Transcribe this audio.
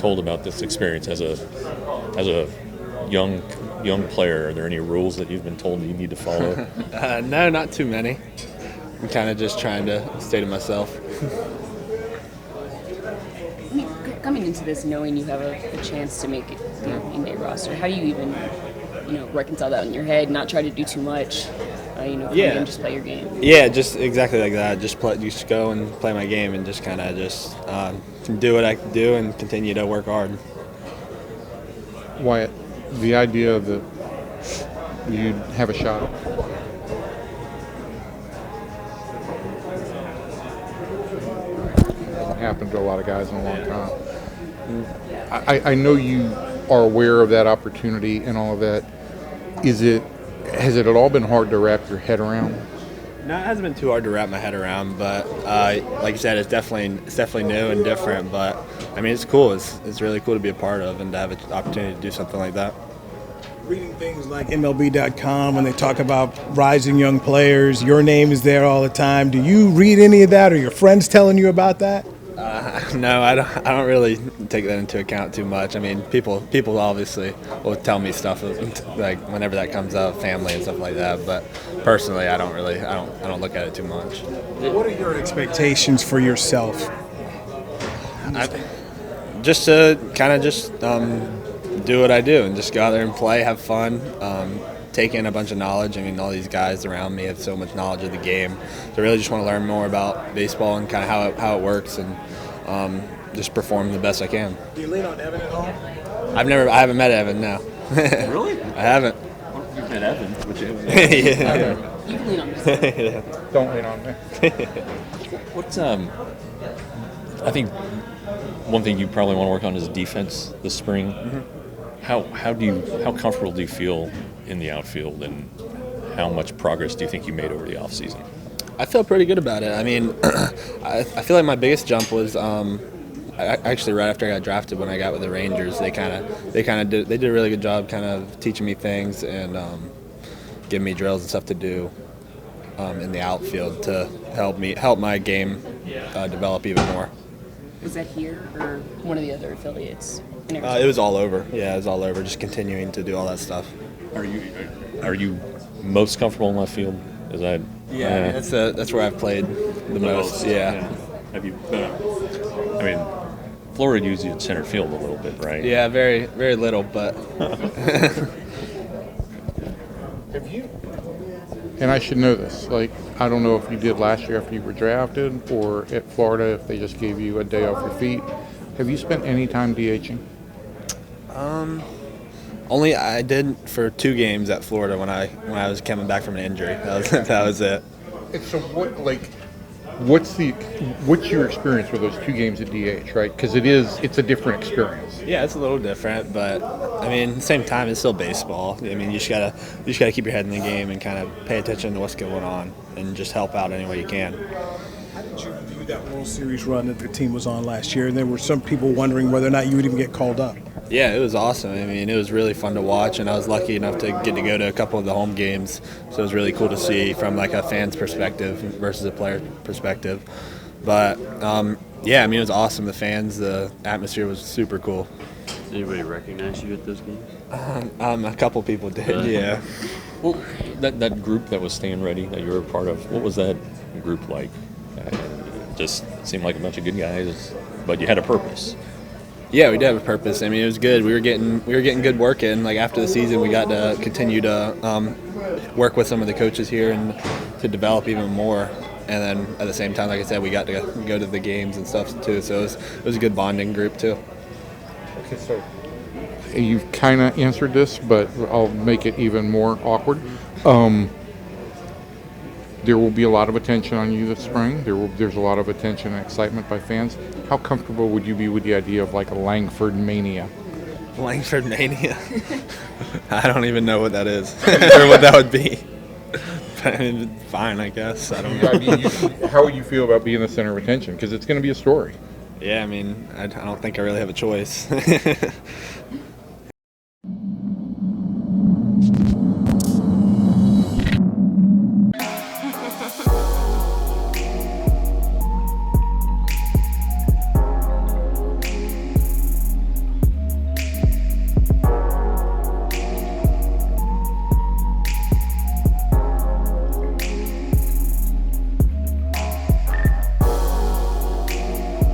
told about this experience as a young player? Are there any rules that you've been told that you need to follow? No, not too many. I'm kind of just trying to stay to myself. I mean, coming into this, knowing you have a chance to make the Green Bay roster, how do you even, reconcile that in your head? Not try to do too much, Yeah. just play your game. Yeah, just exactly like that. Just go and play my game, and just kind of do what I can do and continue to work hard. Wyatt, the idea that you'd have a shot. Hasn't happened to a lot of guys in a long time. I know you are aware of that opportunity and all of that. Has it at all been hard to wrap your head around? No, it hasn't been too hard to wrap my head around, but like you said, it's definitely new and different. But I mean, it's cool. It's really cool to be a part of and to have an opportunity to do something like that. Reading things like MLB.com when they talk about rising young players, your name is there all the time. Do you read any of that, or your friends telling you about that? No, I don't really take that into account too much. I mean, people obviously will tell me stuff like whenever that comes up, family and stuff like that. But personally, I don't look at it too much. What are your expectations for yourself? Just to kind of just do what I do and just go out there and play, have fun, take in a bunch of knowledge. I mean, all these guys around me have so much knowledge of the game. So I really just want to learn more about baseball and kind of how it works and just perform the best I can. Do you lean on Evan at all? I haven't met Evan, no. Really? I haven't. You've met Evan, but you haven't. Yeah. You can lean on yourself. Don't lean on me. What's I think one thing you probably want to work on is defense this spring. Mm-hmm. How comfortable do you feel in the outfield, and how much progress do you think you made over the offseason? I feel pretty good about it. I mean, I feel like my biggest jump was actually right after I got drafted when I got with the Rangers. They did a really good job kind of teaching me things and giving me drills and stuff to do in the outfield to help my game develop even more. Was that here or one of the other affiliates? It was all over. Yeah, it was all over. Just continuing to do all that stuff. Are you most comfortable in left field? Is that? Yeah, that's where I've played the most. Yeah. Have you? I mean, Florida used you at center field a little bit, right? Yeah, very very little, but. Have you? And I should know this. Like, I don't know if you did last year after you were drafted, or at Florida if they just gave you a day off your feet. Have you spent any time DHing? Only I did for 2 games at Florida when I was coming back from an injury. That was it. And so what's your experience with those 2 games at DH, right? Because it's a different experience. Yeah, it's a little different, but I mean, at the same time, it's still baseball. I mean, you just gotta keep your head in the game and kind of pay attention to what's going on and just help out any way you can. How did you view that World Series run that the team was on last year? And there were some people wondering whether or not you would even get called up. Yeah, it was awesome. I mean, it was really fun to watch, and I was lucky enough to get to go to a couple of the home games. So it was really cool to see from like a fan's perspective versus a player perspective. But yeah, I mean, it was awesome. The fans, the atmosphere was super cool. Did anybody recognize you at those games? A couple people did, yeah. Well, that group that was staying ready that you were a part of, what was that group like? It just seemed like a bunch of good guys, but you had a purpose. Yeah, we did have a purpose. I mean, it was good. We were getting good work in. Like after the season, we got to continue to work with some of the coaches here and to develop even more. And then at the same time, like I said, we got to go to the games and stuff too. So it was a good bonding group too. Okay, so you've kind of answered this, but I'll make it even more awkward. There will be a lot of attention on you this spring. There's a lot of attention and excitement by fans. How comfortable would you be with the idea of like a Langford mania? Langford mania? I don't even know what that is or what that would be. I mean, fine, I guess. I don't know. I mean, how would you feel about being the center of attention? Because it's going to be a story. Yeah, I mean, I don't think I really have a choice.